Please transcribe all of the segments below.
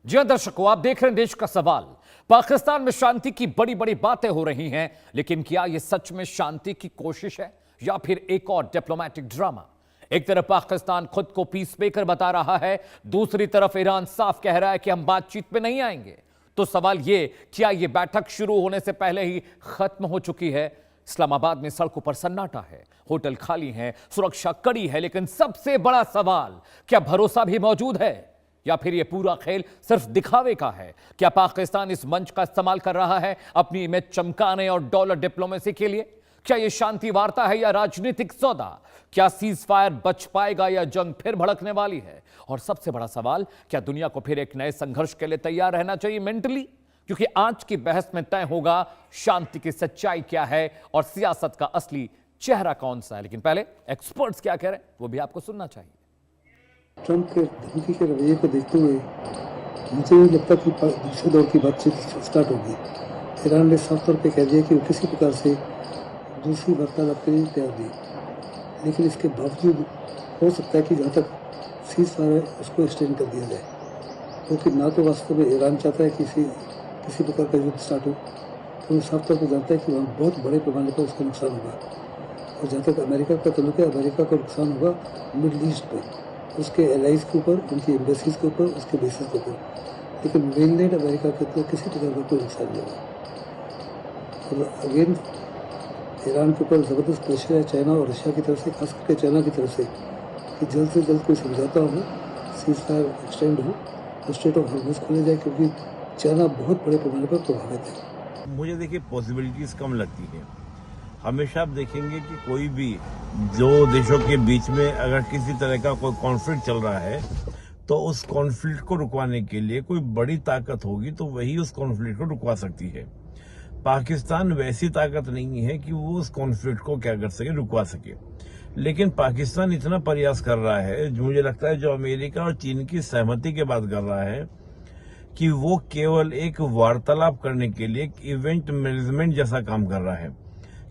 जी हां दर्शकों, आप देख रहे हैं देश का सवाल। पाकिस्तान में शांति की बड़ी बड़ी बातें हो रही हैं, लेकिन क्या यह सच में शांति की कोशिश है या फिर एक और डिप्लोमेटिक ड्रामा? एक तरफ पाकिस्तान खुद को पीस मेकर बता रहा है, दूसरी तरफ ईरान साफ कह रहा है कि हम बातचीत में नहीं आएंगे। तो सवाल यह, क्या यह बैठक शुरू होने से पहले ही खत्म हो चुकी है? इस्लामाबाद में सड़कों पर सन्नाटा है, होटल खाली हैं, सुरक्षा कड़ी है, लेकिन सबसे बड़ा सवाल, क्या भरोसा भी मौजूद है या फिर यह पूरा खेल सिर्फ दिखावे का है? क्या पाकिस्तान इस मंच का इस्तेमाल कर रहा है अपनी इमेज चमकाने और डॉलर डिप्लोमेसी के लिए? क्या यह शांति वार्ता है या राजनीतिक सौदा? क्या सीज फायर बच पाएगा या जंग फिर भड़कने वाली है? और सबसे बड़ा सवाल, क्या दुनिया को फिर एक नए संघर्ष के लिए तैयार रहना चाहिए मेंटली? क्योंकि आज की बहस में तय होगा शांति की सच्चाई क्या है और सियासत का असली चेहरा कौन सा है। लेकिन पहले एक्सपर्ट्स क्या कह रहे हैं वो भी आपको सुनना चाहिए। ट्रंप के धमकी के रवैये को देखते हुए मुझे नहीं लगता कि दूसरे दौर की बातचीत स्टार्ट होगी। ईरान ने साफ तौर पर कह दिया कि वो किसी प्रकार से दूसरी वार्तालाप के लिए तैयार नहीं, लेकिन इसके बावजूद हो सकता है कि जहाँ तक सीज फायर है उसको एक्सटेंड कर दिया जाए, क्योंकि ना तो वास्तव में ईरान चाहता है कि किसी प्रकार का युद्ध स्टार्ट हो, तो वो साफ तौर पर जानता है कि वहाँ बहुत बड़े पैमाने पर उसका नुकसान होगा। और जहाँ तक अमेरिका का तल्लुक है, अमेरिका का नुकसान होगा मिडल ईस्ट पर, उसके एलाइज के ऊपर, उनकी एम्बेसीज के ऊपर, उसके बेसिस के ऊपर, लेकिन मेनलैंड अमेरिका के ऊपर किसी प्रकार का कोई नुकसान नहीं होगा। और अगेन ईरान के ऊपर ज़बरदस्त प्रेशर है चाइना और रशिया की तरफ से, खास करके चाइना की तरफ से, कि जल्द से जल्द कोई समझौता हो, सीज फायर एक्सटेंड हो और स्ट्रेट ऑफ हॉर्मुज़ खोले जाए, क्योंकि चाइना बहुत बड़े पैमाने पर प्रभावित है। मुझे देखिए पॉसिबिलिटीज कम लगती है। हमेशा आप देखेंगे कि कोई भी दो देशों के बीच में अगर किसी तरह का कोई कॉन्फ्लिक्ट चल रहा है तो उस कॉन्फ्लिक्ट को रुकवाने के लिए कोई बड़ी ताकत होगी तो वही उस कॉन्फ्लिक्ट को रुकवा सकती है। पाकिस्तान वैसी ताकत नहीं है कि वो उस कॉन्फ्लिक्ट को क्या कर सके, रुकवा सके। लेकिन पाकिस्तान इतना प्रयास कर रहा है, जो मुझे लगता है जो अमेरिका और चीन की सहमति के बाद कर रहा है, कि वो केवल एक वार्तालाप करने के लिए एक इवेंट मैनेजमेंट जैसा काम कर रहा है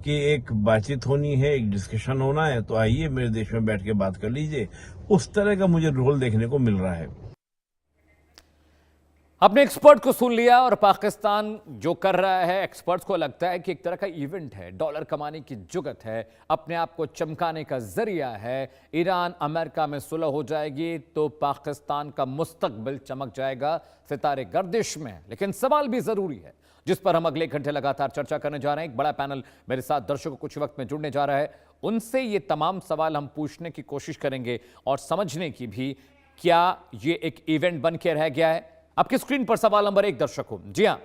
कि एक बातचीत होनी है, एक डिस्कशन होना है, तो आइए मेरे देश में बैठ के बात कर लीजिए। उस तरह का मुझे रोल देखने को मिल रहा है। आपने एक्सपर्ट को सुन लिया और पाकिस्तान जो कर रहा है, एक्सपर्ट्स को लगता है कि एक तरह का इवेंट है, डॉलर कमाने की जुगत है, अपने आप को चमकाने का जरिया है। ईरान अमेरिका में सुलह हो जाएगी तो पाकिस्तान का मुस्तकबिल चमक जाएगा, सितारे गर्दिश में। लेकिन सवाल भी जरूरी है जिस पर हम अगले घंटे लगातार चर्चा करने जा रहे हैं। एक बड़ा पैनल मेरे साथ दर्शकों कुछ वक्त में जुड़ने जा रहा है, उनसे ये तमाम सवाल हम पूछने की कोशिश करेंगे और समझने की भी, क्या ये एक इवेंट बन के रह गया है? आपकी स्क्रीन पर सवाल नंबर 1 दर्शकों, जी हां,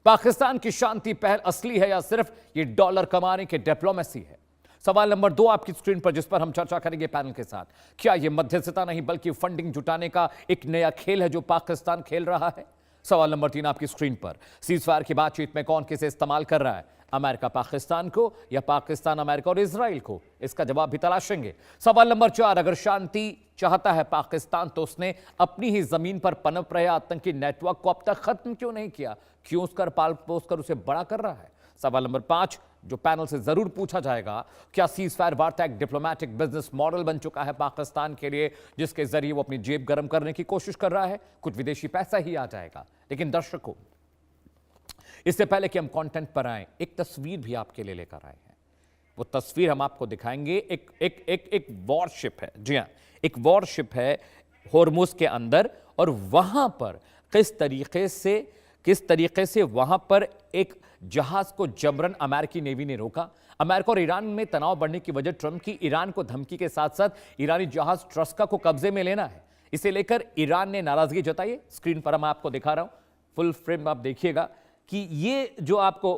पाकिस्तान की शांति पहल असली है या सिर्फ ये डॉलर कमाने की डिप्लोमेसी है? सवाल नंबर 2 आपकी स्क्रीन पर, जिस पर हम चर्चा करेंगे पैनल के साथ, क्या यह मध्यस्थता नहीं बल्कि फंडिंग जुटाने का एक नया खेल है जो पाकिस्तान खेल रहा है? सवाल नंबर 3 आपकी स्क्रीन पर, सीज फायर की बातचीत में कौन किसे इस्तेमाल कर रहा है, अमेरिका पाकिस्तान को या पाकिस्तान अमेरिका और इजराइल को? इसका जवाब भी तलाशेंगे। सवाल नंबर 4, अगर शांति चाहता है पाकिस्तान तो उसने अपनी ही जमीन पर पनप रहे आतंकी नेटवर्क को अब तक खत्म क्यों नहीं किया? क्यों उसका पाल पोस कर उसे बड़ा कर रहा है? सवाल नंबर 5 जो पैनल से जरूर पूछा जाएगा, क्या सीज फायर वार्ता एक डिप्लोमेटिक बिजनेस मॉडल बन चुका है पाकिस्तान के लिए, जिसके जरिए वो अपनी जेब गर्म करने की कोशिश कर रहा है? कुछ विदेशी पैसा ही आ जाएगा। लेकिन दर्शकों, इससे पहले कि हम कंटेंट पर आए, एक तस्वीर भी आपके लिए लेकर आए हैं। वो तस्वीर हम आपको दिखाएंगे। एक वॉरशिप है, जी हां, एक वॉरशिप है होर्मुज के अंदर, और वहां पर किस तरीके से वहां पर एक जहाज को जबरन अमेरिकी नेवी ने रोका। अमेरिका और ईरान में तनाव बढ़ने की वजह ट्रंप की ईरान को धमकी के साथ साथ ईरानी जहाज ट्रस्का को कब्जे में लेना है। इसे लेकर ईरान ने नाराजगी जताई। स्क्रीन पर मैं आपको दिखा रहा हूं, फुल फ्रेम आप देखिएगा कि ये जो आपको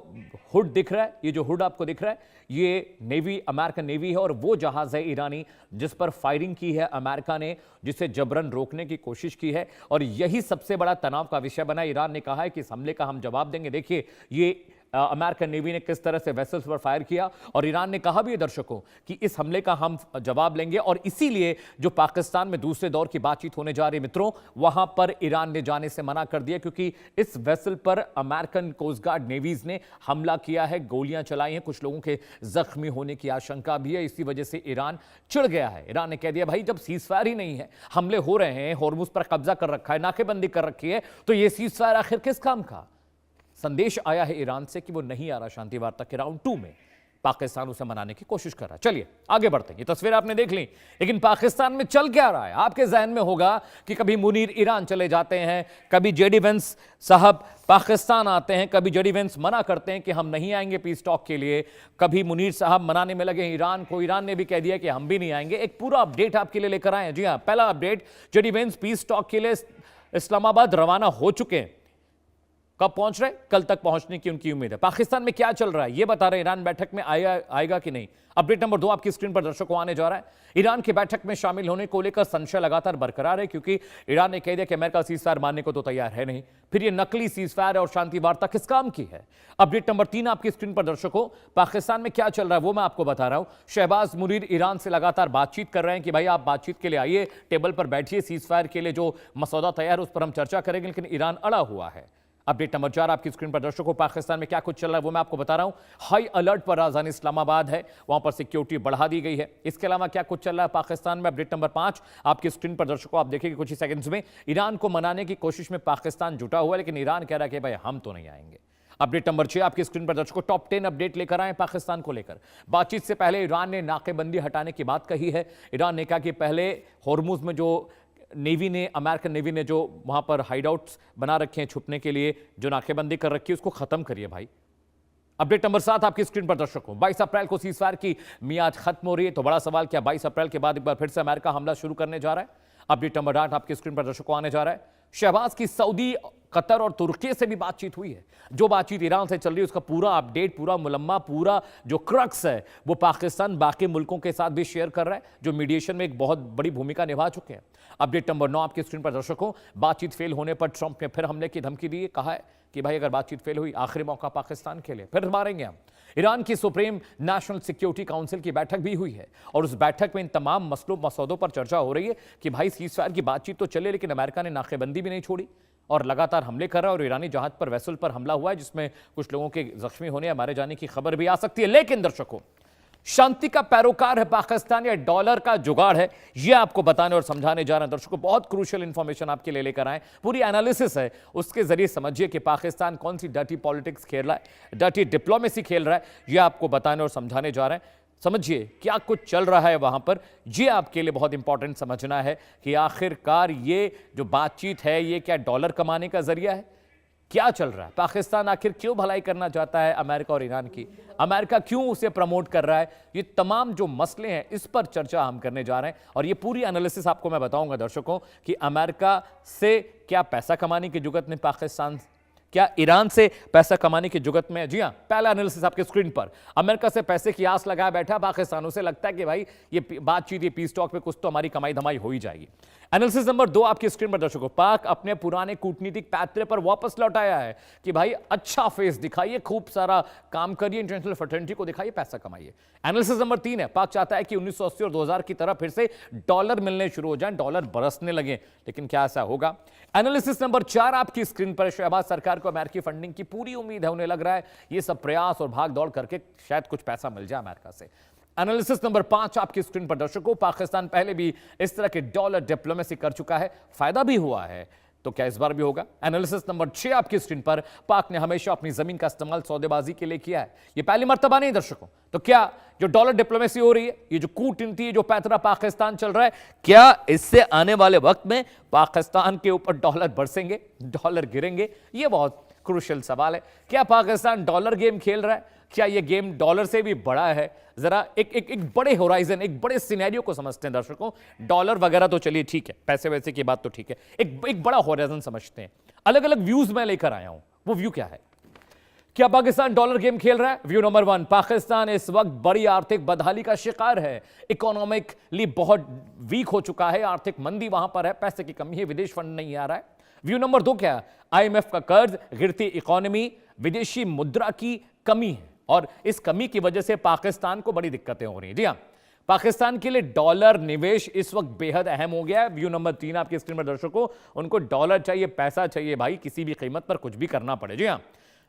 हुड दिख रहा है, ये जो हुड आपको दिख रहा है, ये नेवी, अमेरिकन नेवी है, और वो जहाज है ईरानी जिस पर फायरिंग की है अमेरिका ने, जिसे जबरन रोकने की कोशिश की है। और यही सबसे बड़ा तनाव का विषय बना। ईरान ने कहा है कि इस हमले का हम जवाब देंगे। देखिए, ये अमेरिकन नेवी ने किस तरह से वेसल्स पर फायर किया, और ईरान ने कहा भी है दर्शकों कि इस हमले का हम जवाब लेंगे, और इसीलिए जो पाकिस्तान में दूसरे दौर की बातचीत होने जा रही है मित्रों, वहां पर ईरान ने जाने से मना कर दिया, क्योंकि इस वेसल पर अमेरिकन कोस्ट गार्ड नेवीज ने हमला किया है, गोलियां चलाई हैं, कुछ लोगों के जख्मी होने की आशंका भी है। इसी वजह से ईरान चिढ़ गया है। ईरान ने कह दिया भाई जब सीजफायर ही नहीं है, हमले हो रहे हैं, होर्मुज पर कब्जा कर रखा है, नाकेबंदी कर रखी है, तो यह सीजफायर आखिर किस काम का। संदेश आया है ईरान से कि वो नहीं आ रहा शांति वार्ता के राउंड 2 में, पाकिस्तान उसे मनाने की कोशिश कर रहा है। चलिए आगे बढ़ते हैं। ये तस्वीर आपने देख ली, लेकिन पाकिस्तान में चल क्या रहा है आपके जहन में होगा कि कभी मुनीर ईरान चले जाते हैं, कभी जेडी वेंस साहब पाकिस्तान आते हैं, कभी जेडी वेंस मना करते हैं कि हम नहीं आएंगे पीस टॉक के लिए, कभी मुनीर साहब मनाने में लगे ईरान को, ईरान ने भी कह दिया कि हम भी नहीं आएंगे। एक पूरा अपडेट आपके लिए लेकर आए हैं। जी हां, पहला update, JD Vance piece talk के लिए इस्लामाबाद रवाना हो चुके हैं। कब पहुंच रहे? कल तक पहुंचने की उनकी उम्मीद है। पाकिस्तान में क्या चल रहा है ये बता रहे हैं, ईरान बैठक में आएगा कि नहीं। अपडेट नंबर 2 आपकी स्क्रीन पर दर्शकों आने जा रहा है। ईरान की बैठक में शामिल होने को लेकर संशय लगातार बरकरार है, क्योंकि ईरान ने कह दिया कि अमेरिका सीजफायर मानने को तो तैयार है नहीं, फिर ये नकली सीजफायर और शांति वार्ता किस काम की है। अपडेट नंबर 3 आपकी स्क्रीन पर दर्शकों, पाकिस्तान में क्या चल रहा है वो मैं आपको बता रहा हूं। शहबाज मुनीर ईरान से लगातार बातचीत कर रहे हैं कि भाई आप बातचीत के लिए आइए, टेबल पर बैठिए, सीजफायर के लिए जो मसौदा तैयार है उस पर हम चर्चा करेंगे, लेकिन ईरान अड़ा हुआ है। अपडेट नंबर 4 आपकी स्क्रीन पर दर्शकों, पाकिस्तान में क्या कुछ चल रहा है वो मैं आपको बता रहा हूं। हाई अलर्ट पर राजधानी इस्लामाबाद है, वहां पर सिक्योरिटी बढ़ा दी गई है। इसके अलावा क्या कुछ चल रहा है पाकिस्तान में, अपडेट नंबर 5 आपकी स्क्रीन पर दर्शकों, आप देखेंगे कुछ ही सेकंड्स में। ईरान को मनाने की कोशिश में पाकिस्तान जुटा हुआ है, लेकिन ईरान कह रहा है कि भाई हम तो नहीं आएंगे। अपडेट नंबर 6 आपकी स्क्रीन पर दर्शकों, टॉप 10 अपडेट लेकर आए पाकिस्तान को लेकर। बातचीत से पहले ईरान ने नाकेबंदी हटाने की बात कही है। ईरान ने कहा कि पहले होर्मुज में जो नेवी ने, अमेरिकन नेवी ने जो वहां पर हाइडआउट्स बना रखे हैं छुपने के लिए, जो नाकेबंदी कर रखी है, उसको खत्म करिए भाई। अपडेट नंबर 7 आपकी स्क्रीन पर दर्शकों, 22 अप्रैल को सीजफायर की मियाद खत्म हो रही है, तो बड़ा सवाल क्या 22 अप्रैल के बाद एक बार फिर से अमेरिका हमला शुरू करने जा रहा है। अपडेट नंबर 8 आपकी स्क्रीन पर दर्शकों आने जा रहा है। शहबाज की सऊदी, कतर और तुर्की से भी बातचीत हुई है। जो बातचीत ईरान से चल रही है उसका पूरा अपडेट, पूरा मुलम्मा, पूरा जो क्रक्स है वो पाकिस्तान बाकी मुल्कों के साथ भी शेयर कर रहा है, जो मीडिएशन में एक बहुत बड़ी भूमिका निभा चुके हैं। अपडेट नंबर 9 आपकी स्क्रीन पर दर्शकों, बातचीत फेल होने पर ट्रंप ने फिर हमले की धमकी दी है। कहा है कि भाई अगर बातचीत फेल हुई, आखिरी मौका पाकिस्तान के लिए, फिर मारेंगे हम। ईरान की सुप्रीम नेशनल सिक्योरिटी काउंसिल की बैठक भी हुई है, और उस बैठक में इन तमाम मसौदों पर चर्चा हो रही है कि भाई सीजफायर की बातचीत तो चले, लेकिन अमेरिका ने नाकेबंदी भी नहीं छोड़ी और लगातार हमले कर रहा है, और ईरानी जहाज पर वेसल पर हमला हुआ है, जिसमें कुछ लोगों के जख्मी होने या मारे जाने की खबर भी आ सकती है। लेकिन दर्शकों, शांति का पैरोकार है पाकिस्तान या डॉलर का जुगाड़ है, यह आपको बताने और समझाने जा रहे हैं दर्शकों। बहुत क्रूशियल इंफॉर्मेशन आपके लिए लेकर आए, पूरी एनालिसिस है, उसके जरिए समझिए कि पाकिस्तान कौन सी डर्टी पॉलिटिक्स खेल रहा है, डर्टी डिप्लोमेसी खेल रहा है, यह आपको बताने और समझाने जा रहे हैं। समझिए क्या कुछ चल रहा है वहां पर, ये आपके लिए बहुत इंपॉर्टेंट समझना है कि आखिरकार ये जो बातचीत है ये क्या डॉलर कमाने का जरिया है, क्या चल रहा है। पाकिस्तान आखिर क्यों भलाई करना चाहता है अमेरिका और ईरान की, अमेरिका क्यों उसे प्रमोट कर रहा है, ये तमाम जो मसले हैं इस पर चर्चा हम करने जा रहे हैं। और ये पूरी एनालिसिस आपको मैं बताऊंगा दर्शकों कि अमेरिका से क्या पैसा कमाने की जुगत में पाकिस्तान, क्या ईरान से पैसा कमाने की जुगत में। जी हां, पहला एनालिसिस आपके स्क्रीन पर, अमेरिका से पैसे की आस लगाए बैठा पाकिस्तान, उसे लगता है कि भाई ये बातचीत, ये पीस टॉक पे कुछ तो हमारी कमाई धमाई हो ही जाएगी। एनालिसिस नंबर 2 आपकी स्क्रीन पर दर्शकों, पाक अपने पुराने कूटनीतिक पैतरे पर वापस लौट आया है कि भाई अच्छा फेस दिखाइए, खूब सारा काम करिए, इंटरनेशनल फ्रेटर्निटी को दिखाइए, पैसा कमाइए। एनालिसिस नंबर 3 है, पाक चाहता है कि 1980 और 2000 की तरह फिर से डॉलर मिलने शुरू हो जाएं, डॉलर बरसने लगे, लेकिन क्या ऐसा होगा। एनालिसिस नंबर 4 आपकी स्क्रीन पर, शहबाज सरकार को अमेरिकी फंडिंग की पूरी उम्मीद है, उन्हें लग रहा है ये सब प्रयास और भाग दौड़ करके शायद कुछ पैसा मिल जाए अमेरिका से। एनालिसिस नंबर 5 आपकी स्क्रीन पर दर्शकों, पाकिस्तान पहले भी इस तरह के डॉलर डिप्लोमेसी कर चुका है, फायदा भी हुआ है, तो क्या इस बार भी होगा। एनालिसिस नंबर 6 आपकी स्क्रीन पर, पाक ने हमेशा अपनी जमीन का इस्तेमाल सौदेबाजी के लिए किया है, ये पहली मर्तबा नहीं दर्शकों, तो क्या जो डॉलर डिप्लोमेसी हो रही है, ये जो कूटनीति, जो पैतरा पाकिस्तान चल रहा है, क्या इससे आने वाले वक्त में पाकिस्तान के ऊपर डॉलर बरसेंगे, डॉलर गिरेंगे, ये बहुत क्रूशियल सवाल है। क्या पाकिस्तान डॉलर गेम खेल रहा है, क्या यह गेम डॉलर से भी बड़ा है। जरा एक बड़े होराइजन, एक बड़े सिनेरियो को समझते हैं दर्शकों। डॉलर वगैरह तो चलिए ठीक है, पैसे वैसे की बात तो ठीक है, एक बड़ा होराइजन समझते हैं। अलग अलग व्यूज मैं लेकर आया हूं, वो व्यू क्या है। क्या पाकिस्तान डॉलर गेम खेल रहा है? व्यू नंबर 1, पाकिस्तान इस वक्त बड़ी आर्थिक बदहाली का शिकार है। इकोनॉमिकली बहुत वीक हो चुका है, आर्थिक मंदी वहां पर है, पैसे की कमी है, विदेश फंड नहीं आ रहा है। व्यू नंबर 2 क्या है? आईएमएफ का कर्ज, गिरती इकोनॉमी, विदेशी मुद्रा की कमी है और इस कमी की वजह से पाकिस्तान को बड़ी दिक्कतें हो रही हैं। जी हां, पाकिस्तान के लिए डॉलर निवेश इस वक्त बेहद अहम हो गया है। व्यू नंबर 3 आपकी स्क्रीन पर दर्शकों, उनको डॉलर चाहिए, पैसा चाहिए भाई, किसी भी कीमत पर कुछ भी करना पड़े। जी हां,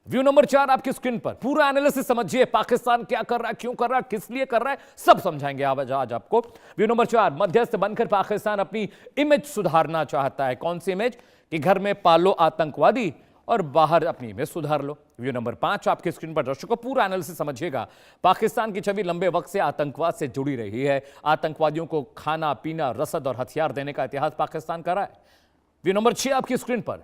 व्यू नंबर 4 आपकी स्क्रीन पर, पूरा एनालिसिस समझिए, पाकिस्तान क्या कर रहा है, क्यों कर रहा है, किस लिए कर रहा है, सब समझाएंगे आज आपको। व्यू नंबर 4, मध्यस्थ बनकर पाकिस्तान अपनी इमेज सुधारना चाहता है। कौन सी इमेज? कि घर में पालो आतंकवादी और बाहर अपनी इमेज सुधार लो। व्यू नंबर 5 आपकी स्क्रीन पर दर्शकों, पूरा एनालिसिस समझिएगा। पाकिस्तान की छवि लंबे वक्त से आतंकवाद से जुड़ी रही है। आतंकवादियों को खाना पीना, रसद और हथियार देने का इतिहास पाकिस्तान का रहा है। व्यू नंबर 6 आपकी स्क्रीन पर,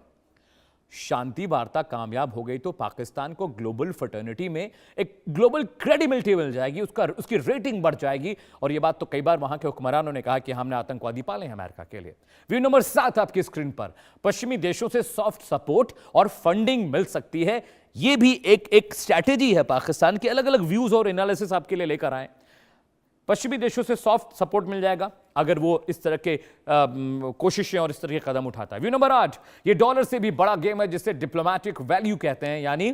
शांति वार्ता कामयाब हो गई तो पाकिस्तान को ग्लोबल फ्रेटर्निटी में एक ग्लोबल क्रेडिबिलिटी मिल जाएगी, उसकी रेटिंग बढ़ जाएगी। और यह बात तो कई बार वहां के हुक्मरानों ने कहा कि हमने आतंकवादी पाले हैं अमेरिका के लिए। व्यू नंबर 7 आपकी स्क्रीन पर, पश्चिमी देशों से सॉफ्ट सपोर्ट और फंडिंग मिल सकती है। यह भी एक स्ट्रैटेजी है पाकिस्तान की। अलग अलग व्यूज और एनालिसिस आपके लिए लेकर आए। पश्चिमी देशों से सॉफ्ट सपोर्ट मिल जाएगा अगर वो इस तरह के कोशिशें और इस तरह के कदम उठाता है। व्यू नंबर 8, ये डॉलर से भी बड़ा गेम है जिसे डिप्लोमेटिक वैल्यू कहते हैं, यानी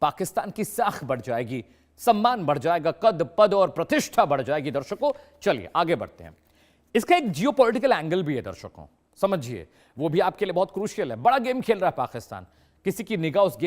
पाकिस्तान की साख बढ़ जाएगी, सम्मान बढ़ जाएगा, कद पद और प्रतिष्ठा बढ़ जाएगी। दर्शकों चलिए आगे बढ़ते हैं। इसका एक जियोपॉलिटिकल एंगल भी है दर्शकों, समझिए, वो भी आपके लिए बहुत क्रूशियल है। बड़ा गेम खेल रहा है पाकिस्तान, किसी की निगाह उस गेम